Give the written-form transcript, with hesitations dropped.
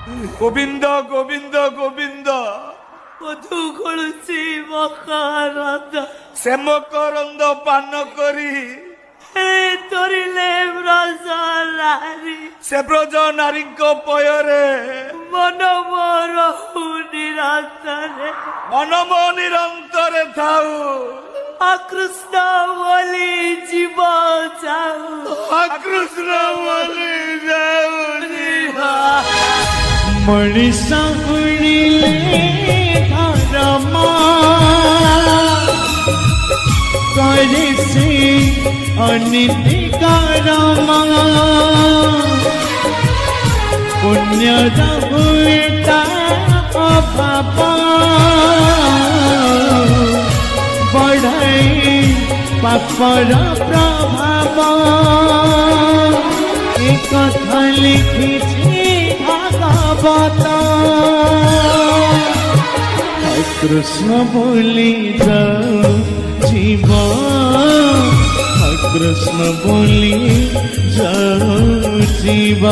গোবিন্দ গোবিন্দ গোবিন্দ মধু কলুচি মকারন্দা শ্যামকরন্দ পান করি তরিলে ব্রজলারি সে ব্রজ নারীଙ୍କ পୟରେ মন মোর নিরন্তরে মনম নিরন্তরে থাউ কৃষ্ণ বলি জীব যাও কৃষ্ণ বলি যাও মଣିষ উড়িলে ধর্ম করে সে অনীতি কর্ম পুণ্যর উল্টা অভাব বঢ়াই পাপর প্রভাব এ কথা লিখিছি ভাগবত কৃষ্ণ বলি যাও জীব কৃষ্ণ বলি যাও জীব।